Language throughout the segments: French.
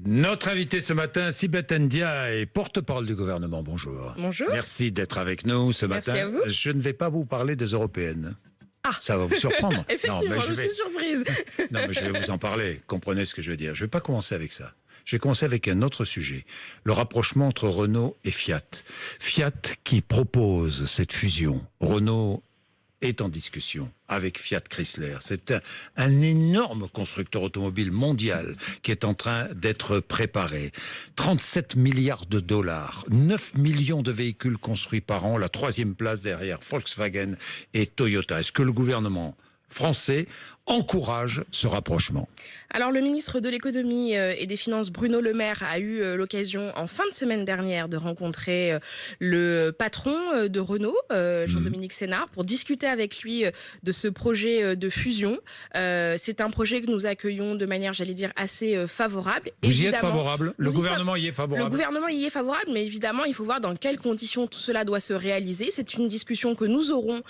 Notre invité ce matin, Sibeth Ndiaye, porte-parole du gouvernement. Bonjour. Bonjour. Merci d'être avec nous ce Merci matin. à vous. Je ne vais pas vous parler des européennes. Ah. Ça va vous surprendre. Effectivement, je suis surprise. Non, mais je vais vous en parler. Comprenez ce que je veux dire. Je ne vais pas commencer avec ça. Je vais commencer avec un autre sujet. Le rapprochement entre Renault et Fiat. Fiat qui propose cette fusion. Renault est en discussion avec Fiat Chrysler. C'est un énorme constructeur automobile mondial qui est en train d'être préparé. 37 milliards de dollars, 9 millions de véhicules construits par an, la troisième place derrière Volkswagen et Toyota. Est-ce que le gouvernement français encourage ce rapprochement? Alors, le ministre de l'économie et des finances, Bruno Le Maire, a eu l'occasion en fin de semaine dernière de rencontrer le patron de Renault, Jean-Dominique Sénard, pour discuter avec lui de ce projet de fusion. C'est un projet que nous accueillons de manière, j'allais dire, assez favorable. Vous y êtes favorable? Le gouvernement y est favorable? Le gouvernement y est favorable, mais évidemment, il faut voir dans quelles conditions tout cela doit se réaliser. C'est une discussion que nous aurons,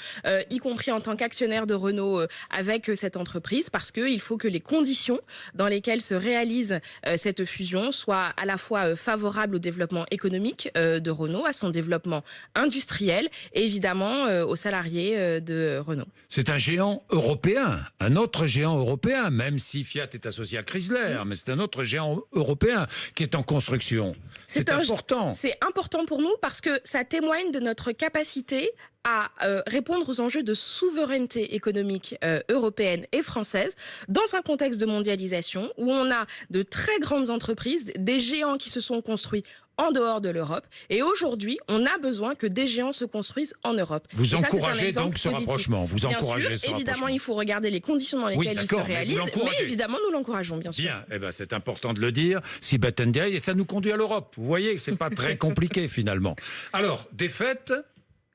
y compris en tant qu'actionnaire de Renault, avec cette entreprise, parce qu'il faut que les conditions dans lesquelles se réalise cette fusion soient à la fois favorables au développement économique de Renault, à son développement industriel et évidemment aux salariés de Renault. C'est un géant européen, un autre géant européen, même si Fiat est associé à Chrysler, mais c'est un autre géant européen qui est en construction. C'est important. C'est important pour nous parce que ça témoigne de notre capacité à répondre aux enjeux de souveraineté économique européenne et française dans un contexte de mondialisation où on a de très grandes entreprises, des géants qui se sont construits en dehors de l'Europe. Et aujourd'hui, on a besoin que des géants se construisent en Europe. Vous encouragez donc ce rapprochement. Vous encouragez bien sûr, ce évidemment, il faut regarder les conditions dans lesquelles il se réalise. Mais évidemment, nous l'encourageons, bien sûr. Bien, eh ben, c'est important de le dire. Sibeth Ndiaye, et ça nous conduit à l'Europe. Vous voyez, c'est pas très compliqué finalement. Alors, défaite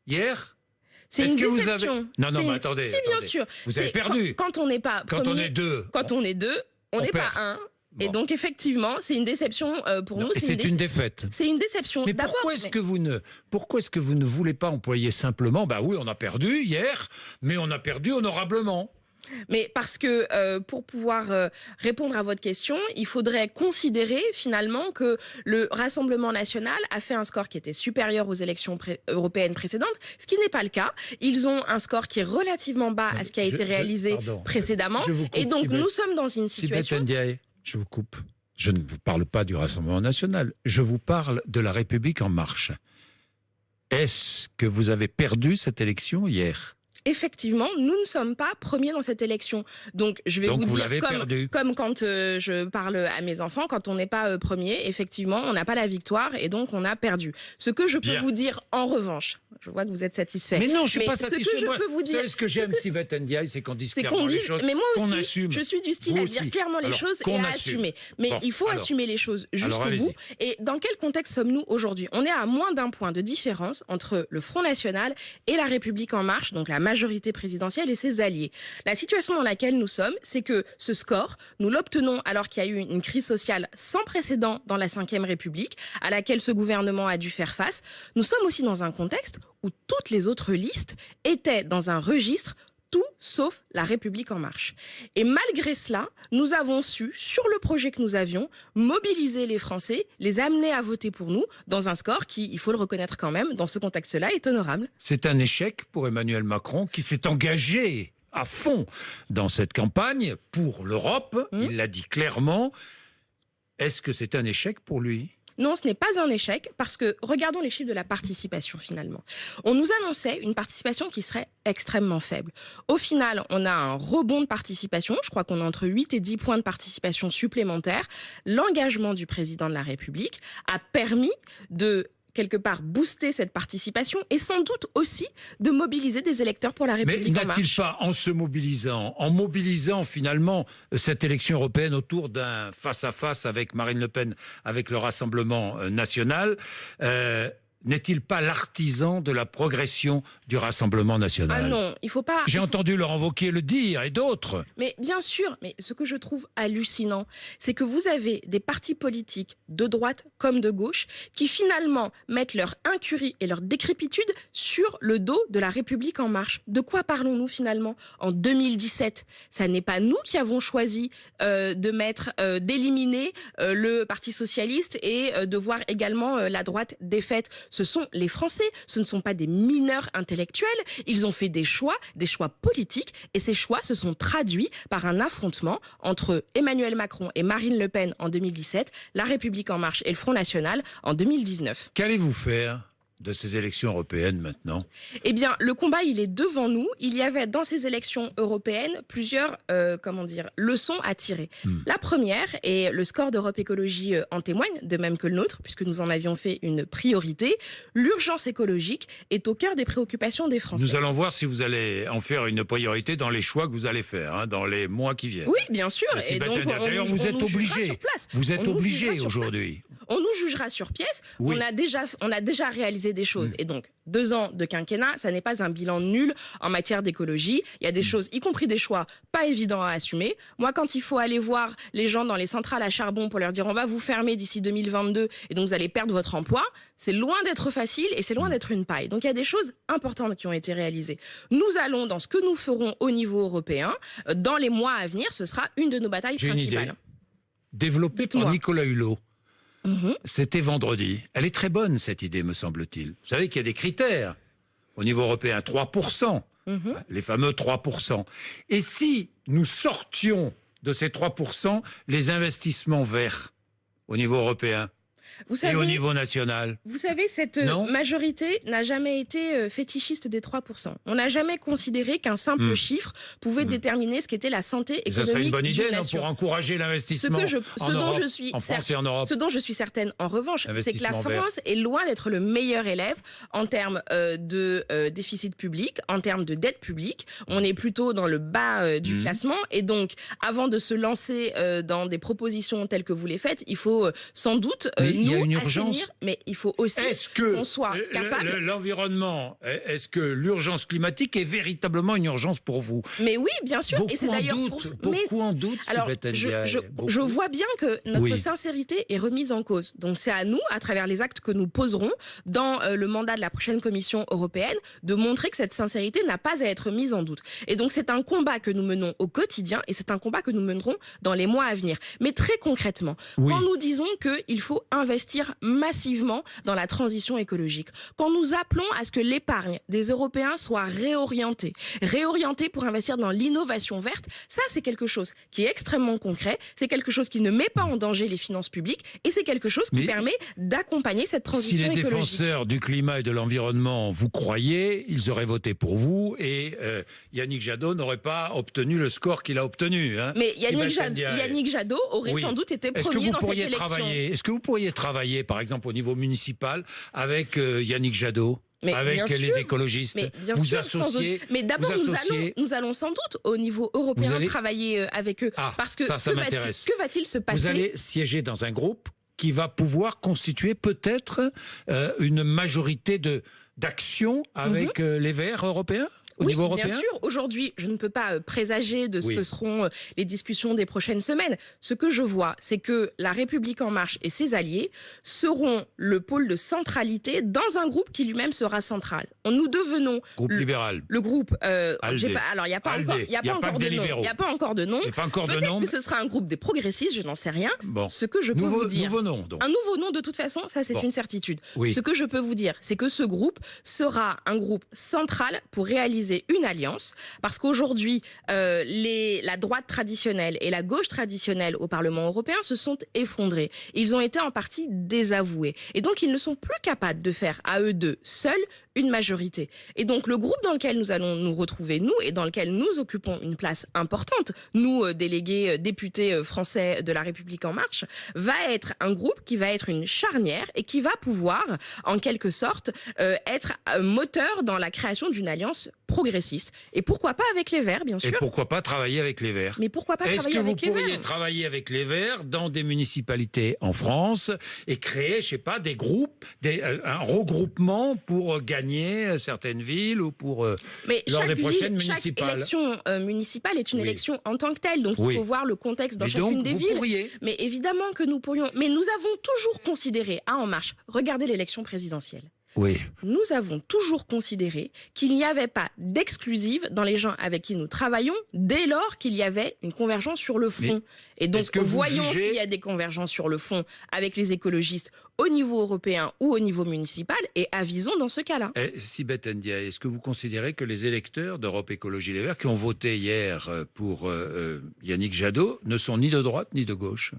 hier. C'est une déception. Non, mais attendez. Si, bien sûr. Vous avez perdu. Quand on n'est pas premier, quand on est deux. Quand on est deux, on n'est pas un. Bon. Et donc, effectivement, c'est une déception pour nous. C'est une défaite. C'est une déception. Mais pourquoi est-ce que vous ne voulez pas employer simplement, bah oui, on a perdu hier, mais on a perdu honorablement? Mais parce que pour pouvoir répondre à votre question, il faudrait considérer finalement que le Rassemblement national a fait un score qui était supérieur aux élections européennes précédentes, ce qui n'est pas le cas. Ils ont un score qui est relativement bas à ce qui a été réalisé précédemment. Et donc nous sommes dans une situation... Sibeth Ndiaye, je vous coupe. Je ne vous parle pas du Rassemblement national. Je vous parle de la République en marche. Est-ce que vous avez perdu cette élection hier ? Effectivement, nous ne sommes pas premiers dans cette élection. Donc, je vais vous dire, comme quand je parle à mes enfants, quand on n'est pas premier, effectivement, on n'a pas la victoire et donc on a perdu. Ce que je peux vous dire, en revanche, je vois que vous êtes satisfait. Mais non, je suis pas satisfait. Ce que je peux vous dire, ce que j'aime, Sibeth Ndiaye, c'est qu'on dise clairement les choses, mais moi aussi, assume. Je suis du style à dire clairement les choses et à assumer. Mais il faut assumer les choses jusqu'au bout. Et dans quel contexte sommes-nous aujourd'hui? On est à moins d'un point de différence entre le Front National et la République en marche, donc la majorité présidentielle et ses alliés. La situation dans laquelle nous sommes, c'est que ce score, nous l'obtenons alors qu'il y a eu une crise sociale sans précédent dans la Ve République, à laquelle ce gouvernement a dû faire face. Nous sommes aussi dans un contexte où toutes les autres listes étaient dans un registre tout sauf la République en marche. Et malgré cela, nous avons su, sur le projet que nous avions, mobiliser les Français, les amener à voter pour nous, dans un score qui, il faut le reconnaître quand même, dans ce contexte-là, est honorable. C'est un échec pour Emmanuel Macron, qui s'est engagé à fond dans cette campagne pour l'Europe. Il l'a dit clairement. Est-ce que c'est un échec pour lui ? Non, ce n'est pas un échec, parce que regardons les chiffres de la participation finalement. On nous annonçait une participation qui serait extrêmement faible. Au final, on a un rebond de participation, je crois qu'on a entre 8 et 10 points de participation supplémentaires. L'engagement du président de la République a permis de quelque part booster cette participation et sans doute aussi de mobiliser des électeurs pour la République en marche. Mais n'a-t-il pas, en mobilisant finalement cette élection européenne autour d'un face-à-face avec Marine Le Pen, avec le Rassemblement national, n'est-il pas l'artisan de la progression du Rassemblement national? Ah non, il faut pas... J'ai entendu Laurent Wauquiez le dire, et d'autres. Mais bien sûr, mais ce que je trouve hallucinant, c'est que vous avez des partis politiques de droite comme de gauche qui finalement mettent leur incurie et leur décrépitude sur le dos de la République en marche. De quoi parlons-nous finalement? En 2017, ça n'est pas nous qui avons choisi d'éliminer le Parti socialiste et de voir également la droite défaite. Ce sont les Français, ce ne sont pas des mineurs intellectuels. Ils ont fait des choix politiques, et ces choix se sont traduits par un affrontement entre Emmanuel Macron et Marine Le Pen en 2017, La République en marche et le Front National en 2019. Qu'allez-vous faire de ces élections européennes maintenant? Eh bien, le combat, il est devant nous. Il y avait dans ces élections européennes plusieurs leçons à tirer. La première, et le score d'Europe Écologie en témoigne, de même que le nôtre, puisque nous en avions fait une priorité, l'urgence écologique est au cœur des préoccupations des Français. Nous allons voir si vous allez en faire une priorité dans les choix que vous allez faire, dans les mois qui viennent. Oui, bien sûr. Et donc, d'ailleurs, vous êtes obligé. Vous êtes obligé aujourd'hui. On nous jugera sur pièce. Oui. On a déjà réalisé des choses. Et donc, 2 ans de quinquennat, ça n'est pas un bilan nul en matière d'écologie. Il y a des choses, y compris des choix pas évidents à assumer. Moi, quand il faut aller voir les gens dans les centrales à charbon pour leur dire on va vous fermer d'ici 2022 et donc vous allez perdre votre emploi, c'est loin d'être facile et c'est loin d'être une paille. Donc il y a des choses importantes qui ont été réalisées. Nous allons, dans ce que nous ferons au niveau européen, dans les mois à venir, ce sera une de nos batailles principales. J'ai une idée. Développée par Nicolas Hulot. C'était vendredi. Elle est très bonne, cette idée, me semble-t-il. Vous savez qu'il y a des critères au niveau européen, 3%, les fameux 3%. Et si nous sortions de ces 3% les investissements verts au niveau européen et au niveau national? Vous savez, cette majorité n'a jamais été fétichiste des 3%. On n'a jamais considéré qu'un simple chiffre pouvait déterminer ce qu'était la santé économique. Ça serait une bonne idée, non, pour encourager l'investissement en France et en Europe. Ce dont je suis certaine, en revanche, c'est que la France est loin d'être le meilleur élève en termes de déficit public, en termes de dette publique. On est plutôt dans le bas du classement. Et donc, avant de se lancer dans des propositions telles que vous les faites, il faut sans doute... il y a une urgence, mais il faut aussi qu'on soit capable... L'environnement, est-ce que l'urgence climatique est véritablement une urgence pour vous? Mais oui, bien sûr. Beaucoup et c'est d'ailleurs beaucoup en doute. Alors, je vois bien que notre sincérité est remise en cause. Donc c'est à nous, à travers les actes que nous poserons dans le mandat de la prochaine Commission européenne, de montrer que cette sincérité n'a pas à être mise en doute. Et donc c'est un combat que nous menons au quotidien, et c'est un combat que nous mènerons dans les mois à venir. Mais très concrètement, quand nous disons qu'il faut investir massivement dans la transition écologique, quand nous appelons à ce que l'épargne des Européens soit réorientée pour investir dans l'innovation verte, ça c'est quelque chose qui est extrêmement concret, c'est quelque chose qui ne met pas en danger les finances publiques, et c'est quelque chose qui permet d'accompagner cette transition écologique. Si les défenseurs du climat et de l'environnement vous croyaient, ils auraient voté pour vous, et Yannick Jadot n'aurait pas obtenu le score qu'il a obtenu. Mais Yannick Jadot aurait sans doute été premier dans cette élection. Est-ce que vous pourriez travailler, par exemple, au niveau municipal, avec Yannick Jadot, avec les écologistes, vous associer? Mais d'abord, nous allons sans doute, au niveau européen, travailler avec eux. Parce que ça m'intéresse. Que va-t-il se passer? Vous allez siéger dans un groupe qui va pouvoir constituer peut-être une majorité d'action avec les Verts européens? Oui, bien sûr. Aujourd'hui, je ne peux pas présager de ce que seront les discussions des prochaines semaines. Ce que je vois, c'est que La République en marche et ses alliés seront le pôle de centralité dans un groupe qui lui-même sera central. Nous devenons groupe libéral. Le groupe. Alors, il n'y a pas encore de nom. Il n'y a pas encore de nom. Peut-être que ce sera un groupe des progressistes. Je n'en sais rien. Ce que je peux vous dire. Nouveau nom, donc. Un nouveau nom, de toute façon, ça c'est une certitude. Ce que je peux vous dire, c'est que ce groupe sera un groupe central pour réaliser une alliance, parce qu'aujourd'hui, la droite traditionnelle et la gauche traditionnelle au Parlement européen se sont effondrés. Ils ont été en partie désavoués. Et donc, ils ne sont plus capables de faire à eux deux seuls une majorité. Et donc, le groupe dans lequel nous allons nous retrouver, nous, et dans lequel nous occupons une place importante, nous, délégués députés français de La République en marche, va être un groupe qui va être une charnière et qui va pouvoir, en quelque sorte, être moteur dans la création d'une alliance progressiste progressistes. Et pourquoi pas avec les Verts, bien sûr. Et pourquoi pas travailler avec les Verts. Mais pourquoi pas travailler avec les Verts ? Est-ce que vous pourriez travailler avec les Verts dans des municipalités en France et créer, je sais pas, des groupes, un regroupement pour gagner certaines villes ou pour lors des prochaines municipales ? Chaque élection municipale est une élection en tant que telle, donc il faut voir le contexte dans chacune des villes. Pourriez. Mais évidemment que nous pourrions. Mais nous avons toujours considéré, à En Marche, regardez l'élection présidentielle. Oui. Nous avons toujours considéré qu'il n'y avait pas d'exclusive dans les gens avec qui nous travaillons dès lors qu'il y avait une convergence sur le fond. Et donc, voyons s'il y a des convergences sur le fond avec les écologistes au niveau européen ou au niveau municipal et avisons dans ce cas-là. Sibeth Ndiaye, est-ce que vous considérez que les électeurs d'Europe Écologie Les Verts qui ont voté hier pour Yannick Jadot ne sont ni de droite ni de gauche ?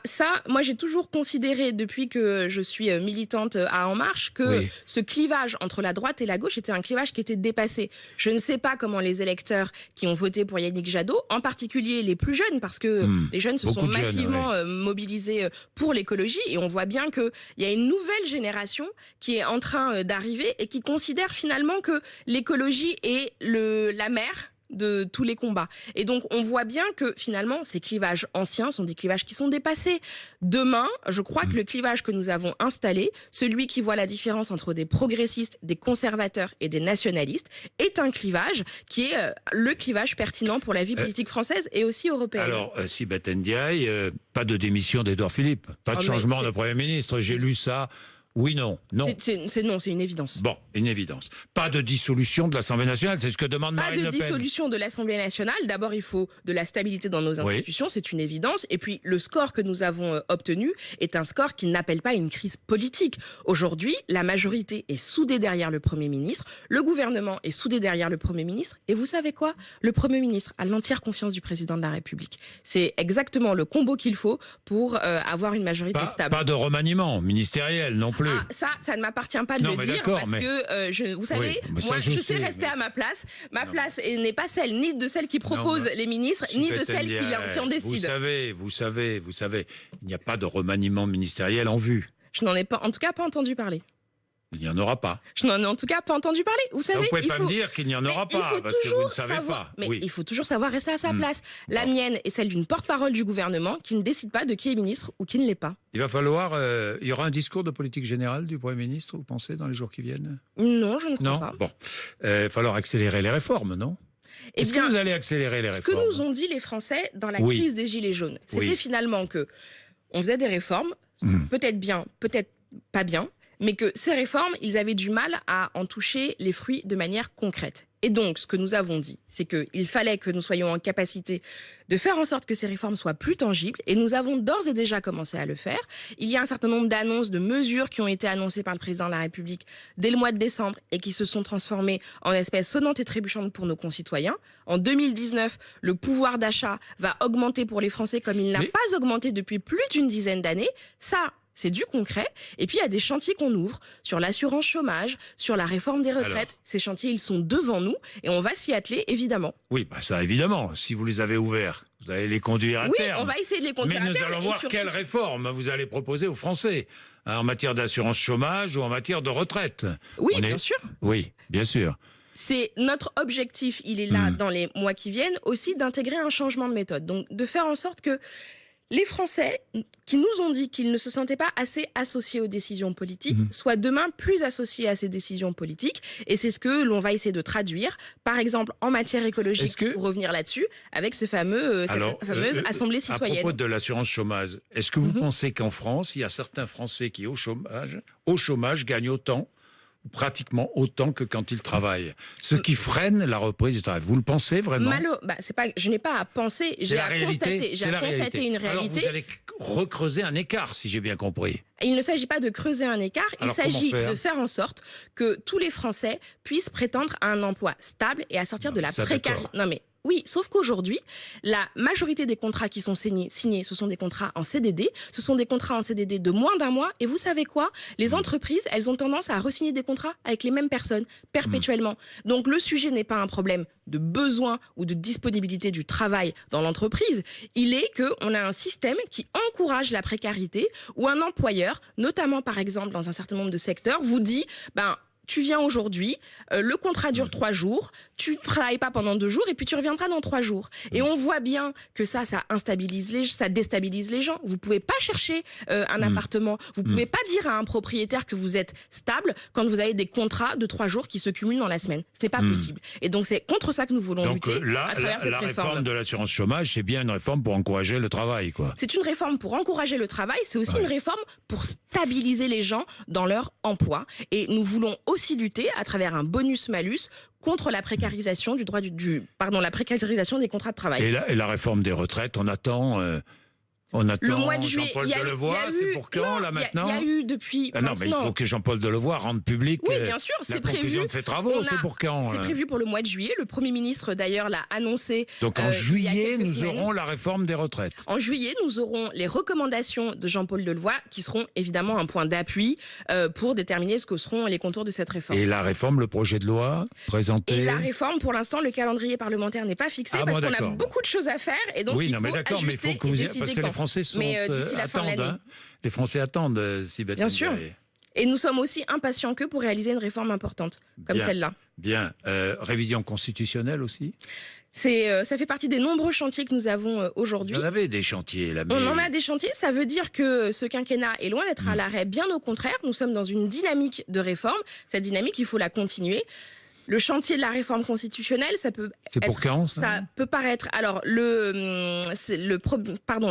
Ça, moi j'ai toujours considéré depuis que je suis militante à En Marche que ce clivage entre la droite et la gauche était un clivage qui était dépassé. Je ne sais pas comment les électeurs qui ont voté pour Yannick Jadot, en particulier les plus jeunes, parce que les jeunes se sont massivement mobilisés pour l'écologie et on voit bien qu'il y a une nouvelle génération qui est en train d'arriver et qui considère finalement que l'écologie est la mère de tous les combats. Et donc, on voit bien que finalement, ces clivages anciens sont des clivages qui sont dépassés. Demain, je crois que le clivage que nous avons installé, celui qui voit la différence entre des progressistes, des conservateurs et des nationalistes, est un clivage qui est le clivage pertinent pour la vie politique française et aussi européenne. Alors, Sibeth Ndiaye, pas de démission d'Édouard Philippe, pas de changement de Premier ministre. J'ai lu ça. Oui, non. C'est une évidence. Bon, une évidence. Pas de dissolution de l'Assemblée nationale, c'est ce que demande Marine Le Pen. Pas de dissolution de l'Assemblée nationale. D'abord, il faut de la stabilité dans nos institutions, c'est une évidence. Et puis, le score que nous avons obtenu est un score qui n'appelle pas une crise politique. Aujourd'hui, la majorité est soudée derrière le Premier ministre, le gouvernement est soudé derrière le Premier ministre. Et vous savez quoi ? Le Premier ministre a l'entière confiance du Président de la République. C'est exactement le combo qu'il faut pour avoir une majorité stable. Pas de remaniement ministériel non plus. Ça ne m'appartient pas de le dire parce que, vous savez, moi je sais rester à ma place. Ma place n'est pas celle ni de celle qui propose les ministres, ni de celle qui en décide. Vous savez, il n'y a pas de remaniement ministériel en vue. Je n'en ai pas, en tout cas pas entendu parler. Il n'y en aura pas. Je n'en ai en tout cas pas entendu parler. Vous savez, vous pouvez pas me dire qu'il n'y en aura pas, parce que vous ne savez pas. Mais il faut toujours savoir rester à sa place. La mienne est celle d'une porte-parole du gouvernement qui ne décide pas de qui est ministre ou qui ne l'est pas. Il va falloir... il y aura un discours de politique générale du Premier ministre, vous pensez, dans les jours qui viennent ? Non, je ne crois pas. Bon. Il va falloir accélérer les réformes, non ? Est-ce que vous allez accélérer les réformes ? Ce que nous ont dit les Français dans la crise des Gilets jaunes, c'était finalement que on faisait des réformes, peut-être bien, peut-être pas bien, mais que ces réformes, ils avaient du mal à en toucher les fruits de manière concrète. Et donc, ce que nous avons dit, c'est qu'il fallait que nous soyons en capacité de faire en sorte que ces réformes soient plus tangibles, et nous avons d'ores et déjà commencé à le faire. Il y a un certain nombre d'annonces, de mesures qui ont été annoncées par le président de la République dès le mois de décembre et qui se sont transformées en espèces sonnantes et trébuchantes pour nos concitoyens. En 2019, le pouvoir d'achat va augmenter pour les Français comme il n'a pas augmenté depuis plus d'une dizaine d'années. Ça, c'est du concret. Et puis, il y a des chantiers qu'on ouvre sur l'assurance chômage, sur la réforme des retraites. Alors, ces chantiers, ils sont devant nous et on va s'y atteler, évidemment. Oui, ça, évidemment. Si vous les avez ouverts, vous allez les conduire à terme. Oui, on va essayer de les conduire à terme. Mais nous allons voir quelles réformes vous allez proposer aux Français, en matière d'assurance chômage ou en matière de retraite. Oui, bien sûr. Oui, bien sûr. C'est notre objectif, il est là dans les mois qui viennent, aussi d'intégrer un changement de méthode. Donc, de faire en sorte que les Français qui nous ont dit qu'ils ne se sentaient pas assez associés aux décisions politiques soient demain plus associés à ces décisions politiques. Et c'est ce que l'on va essayer de traduire, par exemple en matière écologique, pour revenir là-dessus, avec cette fameuse Assemblée citoyenne. À propos de l'assurance chômage, est-ce que vous pensez qu'en France, il y a certains Français qui, au chômage gagnent autant, pratiquement autant que quand ils travaillent, ce qui freine la reprise du travail? Vous le pensez vraiment? Je n'ai pas à penser, j'ai à constater une réalité. Alors vous allez recreuser un écart, si j'ai bien compris. Il ne s'agit pas de creuser un écart, il s'agit de faire en sorte que tous les Français puissent prétendre à un emploi stable et à sortir de la précarité. Oui, sauf qu'aujourd'hui, la majorité des contrats qui sont signés, ce sont des contrats en CDD. Ce sont des contrats en CDD de moins d'un mois. Et vous savez quoi? Les entreprises, elles ont tendance à re-signer des contrats avec les mêmes personnes, perpétuellement. Donc le sujet n'est pas un problème de besoin ou de disponibilité du travail dans l'entreprise. Il est qu'on a un système qui encourage la précarité, où un employeur, notamment par exemple dans un certain nombre de secteurs, vous dit... tu viens aujourd'hui, le contrat dure 3 jours, tu ne travailles pas pendant 2 jours et puis tu reviendras dans 3 jours. Et on voit bien que ça déstabilise les gens. Vous pouvez pas chercher un appartement, vous pouvez pas dire à un propriétaire que vous êtes stable quand vous avez des contrats de 3 jours qui se cumulent dans la semaine. Ce n'est pas possible. Et donc c'est contre ça que nous voulons lutter à travers cette réforme. La réforme de l'assurance chômage, c'est bien une réforme pour encourager le travail, quoi. C'est une réforme pour encourager le travail, c'est aussi une réforme pour stabiliser les gens dans leur emploi. Et nous voulons aussi lutter à travers un bonus-malus contre la précarisation la précarisation des contrats de travail. Et la réforme des retraites, on attend le mois de juillet, Jean-Paul Delevoye, c'est pour quand, là, maintenant? Il y a eu depuis maintenant. Non, mais il faut que Jean-Paul Delevoye rende public bien sûr, la conclusion de ses travaux. C'est pour quand? C'est prévu pour le mois de juillet. Le Premier ministre, d'ailleurs, l'a annoncé. Donc en juillet, nous aurons la réforme des retraites. En juillet, nous aurons les recommandations de Jean-Paul Delevoye, qui seront évidemment un point d'appui pour déterminer ce que seront les contours de cette réforme. Et la réforme, le projet de loi présenté? Et la réforme, pour l'instant, le calendrier parlementaire n'est pas fixé parce qu'on a beaucoup de choses à faire. Et donc, il faut ajuster et décider parce que les Français sont... d'ici la fin de l'année. Les Français attendent, Sibeth. Bien sûr. Et nous sommes aussi impatients qu'eux pour réaliser une réforme importante, comme celle-là. Bien. Révision constitutionnelle aussi? Ça fait partie des nombreux chantiers que nous avons aujourd'hui. Vous avez des chantiers là. On en a des chantiers. Ça veut dire que ce quinquennat est loin d'être à l'arrêt. Bien au contraire, nous sommes dans une dynamique de réforme. Cette dynamique, il faut la continuer. Le chantier de la réforme constitutionnelle, ça peut peut paraître. Alors le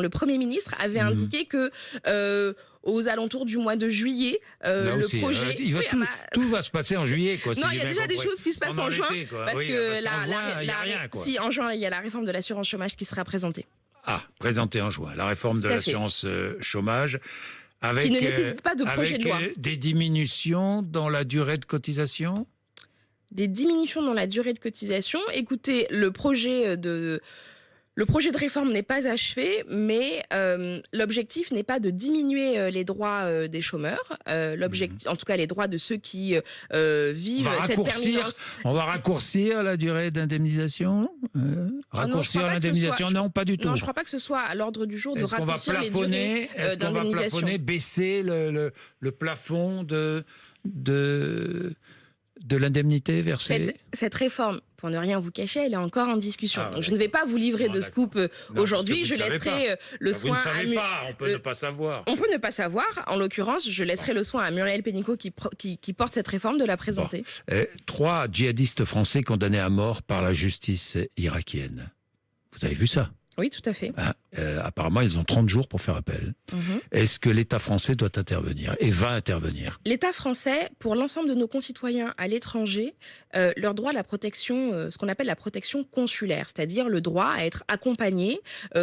Premier ministre avait indiqué que aux alentours du mois de juillet, le projet. Tout va se passer en juillet, quoi. Non, il y a déjà des choses qui se passent en juin, parce que en juin, il y a la réforme de l'assurance chômage qui sera présentée. Ah, présentée en juin, la réforme de l'assurance chômage. Qui ne nécessite pas de projet de loi. Avec des diminutions dans la durée de cotisation? Des diminutions dans la durée de cotisation. Écoutez, le projet de réforme n'est pas achevé, mais l'objectif n'est pas de diminuer les droits des chômeurs. En tout cas, les droits de ceux qui vivent cette permanence. On va raccourcir la durée d'indemnisation. Raccourcir l'indemnisation, non, pas du tout. Non, je ne crois pas que ce soit à l'ordre du jour de raccourcir les durées d'indemnisation. Est-ce qu'on va plafonner, baisser le plafond de l'indemnité versée? Cette réforme, pour ne rien vous cacher, elle est encore en discussion. Donc je ne vais pas vous livrer de scoop aujourd'hui. Je laisserai le soin à... On peut ne pas savoir. On peut ne pas savoir. En l'occurrence, je laisserai le soin à Muriel Pénicaud qui porte cette réforme de la présenter. 3 djihadistes français condamnés à mort par la justice irakienne. Vous avez vu ça? Oui, tout à fait. Apparemment, ils ont 30 jours pour faire appel. Est-ce que l'État français doit intervenir et va intervenir? L'État français, pour l'ensemble de nos concitoyens à l'étranger, leur droit à la protection, ce qu'on appelle la protection consulaire, c'est-à-dire le droit à être accompagnés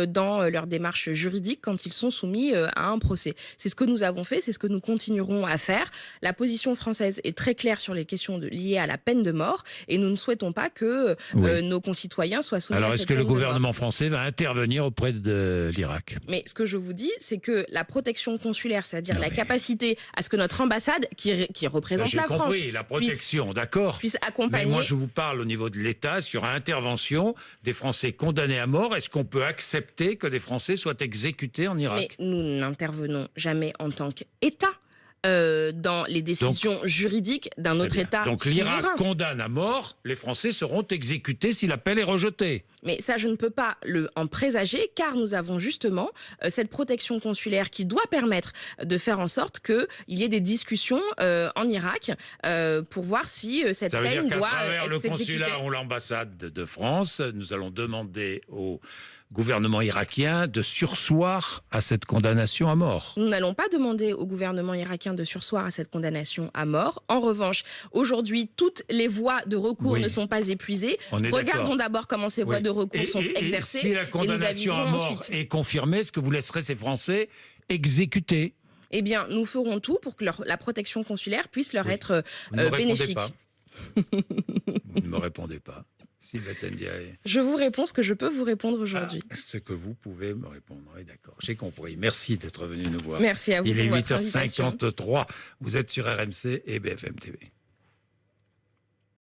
dans leur démarche juridique quand ils sont soumis à un procès. C'est ce que nous avons fait, c'est ce que nous continuerons à faire. La position française est très claire sur les questions liées à la peine de mort et nous ne souhaitons pas que nos concitoyens soient soumis à cette peine de mort. Alors, est-ce que le gouvernement français va intervenir auprès de l'Irak? Mais ce que je vous dis, c'est que la protection consulaire, c'est-à-dire la capacité à ce que notre ambassade, qui représente la France... J'ai compris, la protection, d'accord. Puisse accompagner... Mais moi, je vous parle au niveau de l'État. Est-ce qu'il y aura intervention des Français condamnés à mort? Est-ce qu'on peut accepter que des Français soient exécutés en Irak? Mais nous n'intervenons jamais en tant qu'État dans les décisions juridiques d'un autre État. Donc l'Irak condamne à mort, les Français seront exécutés si l'appel est rejeté. Mais ça, je ne peux pas en présager, car nous avons justement cette protection consulaire qui doit permettre de faire en sorte qu'il y ait des discussions en Irak pour voir si cette peine doit être exécutée. Ça veut dire qu'à travers le consulat ou l'ambassade de France, nous allons demander au gouvernement irakien de surseoir à cette condamnation à mort. Nous n'allons pas demander au gouvernement irakien de surseoir à cette condamnation à mort. En revanche, aujourd'hui, toutes les voies de recours ne sont pas épuisées. Regardons d'abord comment ces voies de recours sont exercées. Et si la condamnation à mort est confirmée, est-ce que vous laisserez ces Français exécutés? Eh bien, nous ferons tout pour que la protection consulaire puisse leur être bénéfique. Vous ne me répondez pas. Je vous réponds ce que je peux vous répondre aujourd'hui. Ce que vous pouvez me répondre, oui, d'accord. J'ai compris. Merci d'être venu nous voir. Merci à vous. Il est 8h53. Vous êtes sur RMC et BFM TV.